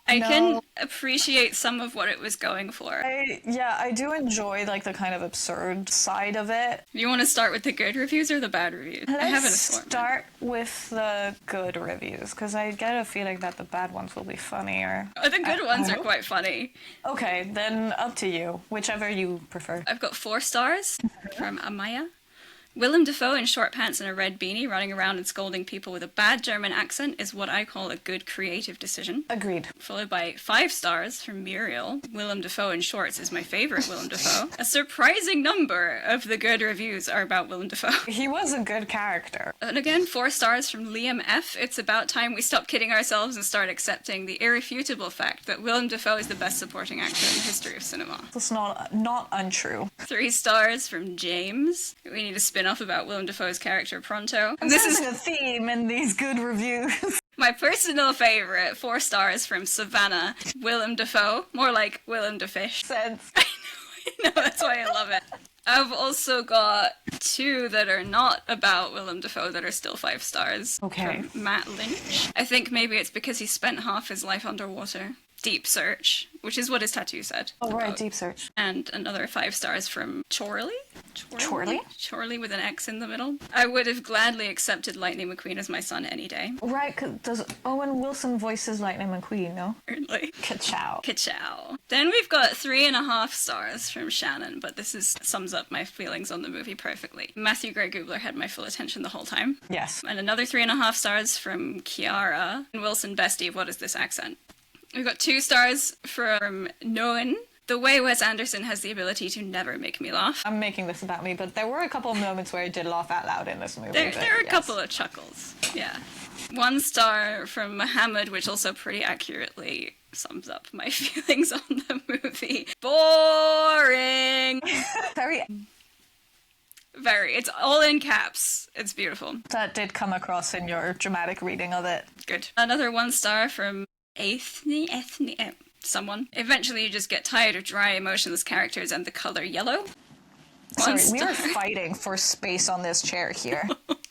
I can appreciate some of what it was going for. I do enjoy, like, the kind of absurd side of it. You want to start with the good reviews or the bad reviews? I have an assortment. Start with the good reviews, because I get a feeling that the bad ones will be funnier. Oh, the good ones are quite funny. Okay, then up to you. Whichever you prefer. I've got 4 stars from Amaya. Willem Dafoe in short pants and a red beanie running around and scolding people with a bad German accent is what I call a good creative decision. Agreed. Followed by 5 stars from Muriel. Willem Dafoe in shorts is my favourite Willem Dafoe. A surprising number of the good reviews are about Willem Dafoe. He was a good character. And again, 4 stars from Liam F. It's about time we stop kidding ourselves and start accepting the irrefutable fact that Willem Dafoe is the best supporting actor in the history of cinema. That's not untrue. 3 stars from James. We need a spin-off about Willem Dafoe's character Pronto. This is a theme in these good reviews. My personal favourite, 4 stars from Savannah. Willem Dafoe. More like Willem Dafish. Sense. I know, that's why I love it. I've also got 2 that are not about Willem Dafoe that are still 5 stars. Okay. From Matt Lynch. I think maybe it's because he spent half his life underwater. Deep Search, which is what his tattoo said. Oh, right, Deep Search. And another 5 stars from Chorley? Chorley? Chorley with an X in the middle. I would have gladly accepted Lightning McQueen as my son any day. Right, does Owen Wilson voices Lightning McQueen, no? Apparently. Ka-chow. Ka-chow. Then we've got 3.5 stars from Shannon, but this sums up my feelings on the movie perfectly. Matthew Gray Gubler had my full attention the whole time. Yes. And another 3.5 stars from Kiara. And Wilson, bestie, what is this accent? We've got 2 stars from Noan. The way Wes Anderson has the ability to never make me laugh. I'm making this about me, but there were a couple of moments where I did laugh out loud in this movie. There are a couple of chuckles, yeah. 1 star from Mohammed, which also pretty accurately sums up my feelings on the movie. Boring! Very. It's all in caps. It's beautiful. That did come across in your dramatic reading of it. Good. Another 1 star from someone. Eventually you just get tired of dry, emotionless characters and the color yellow. Sorry, we are fighting for space on this chair here.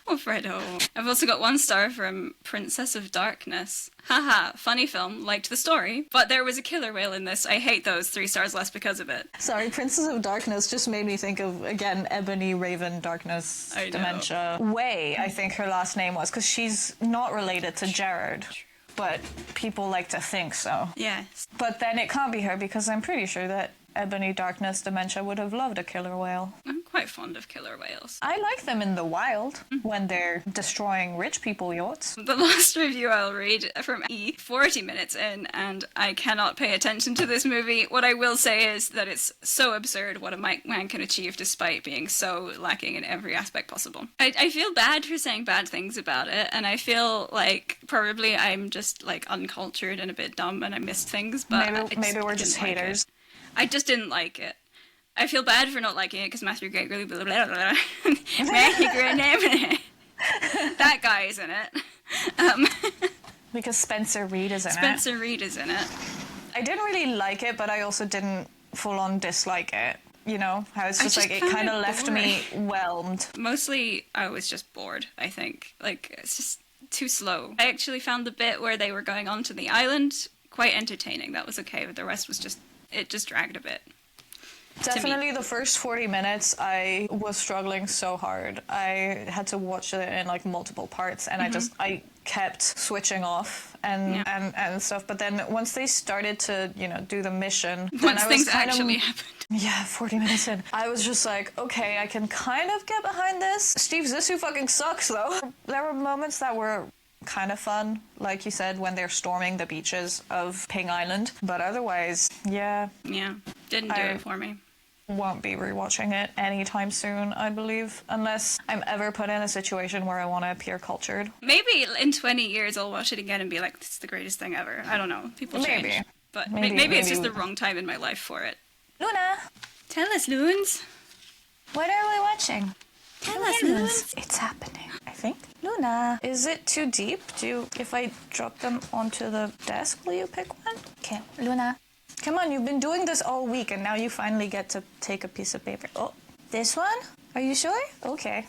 Oh, Fredo. I've also got 1 star from Princess of Darkness. Haha, funny film, liked the story, but there was a killer whale in this. I hate those, 3 stars less because of it. Sorry, Princess of Darkness just made me think of, again, Ebony, Raven, Darkness, Dementia. Way, I think her last name was, because she's not related to Jared. But people like to think so. Yes. But then it can't be her because I'm pretty sure that Ebony, Darkness, Dementia would have loved a killer whale. I'm quite fond of killer whales. I like them in the wild when they're destroying rich people yachts. The last review I'll read from E, 40 minutes in, and I cannot pay attention to this movie. What I will say is that it's so absurd what a man can achieve despite being so lacking in every aspect possible. I feel bad for saying bad things about it, and I feel like probably I'm just like uncultured and a bit dumb and I missed things, but maybe we're just haters. I just didn't like it. I feel bad for not liking it because Matthew Gray really that guy is in it. Because Spencer Reid is in it. Spencer Reid is in it. I didn't really like it, but I also didn't full-on dislike it. You know, how it's just like it kind of left me whelmed. Mostly, I was just bored, I think. Like, it's just too slow. I actually found the bit where they were going onto the island quite entertaining. That was okay, but the rest was just... It just dragged a bit. Definitely the first 40 minutes, I was struggling so hard. I had to watch it in like multiple parts, and I kept switching off and stuff. But then once they started to, do the mission, once things actually happened. Yeah, 40 minutes in, I was just like, okay, I can kind of get behind this. Steve Zissou fucking sucks, though. There were moments that were kind of fun, like you said, when they're storming the beaches of Ping Island. But otherwise, yeah. Yeah, didn't do it for me. won't be rewatching it anytime soon, I believe, unless I'm ever put in a situation where I want to appear cultured. Maybe in 20 years I'll watch it again and be like, this is the greatest thing ever. I don't know. People change. Maybe. But Maybe it's just the wrong time in my life for it. Luna, Tell us, Loons. what are we watching? Tell us, Loons. It's happening, I think. Luna, is it too deep? If I drop them onto the desk, will you pick one? Okay, Luna. Come on, you've been doing this all week, and now you finally get to take a piece of paper. Oh, this one? Are you sure? Okay.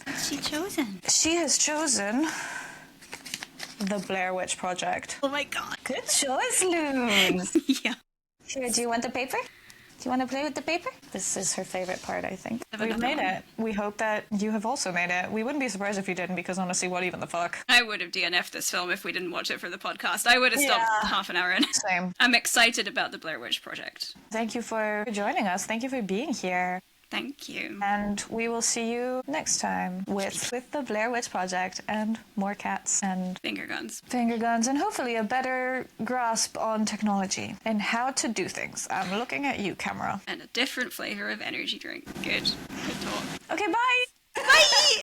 What's she chosen? She has chosen the Blair Witch Project. Oh my god. Good choice, Loons. Yeah. Here, do you want the paper? Do you want to play with the paper? This is her favorite part, I think. We've made it. We hope that you have also made it. We wouldn't be surprised if you didn't, because honestly, what even the fuck? I would have DNF'd this film if we didn't watch it for the podcast. I would have stopped half an hour in. Same. I'm excited about the Blair Witch Project. Thank you for joining us. Thank you for being here. Thank you. And we will see you next time with the Blair Witch Project and more cats and Finger guns. and hopefully a better grasp on technology and how to do things. I'm looking at you, camera. And a different flavor of energy drink. Good. Good talk. Okay, bye! Bye!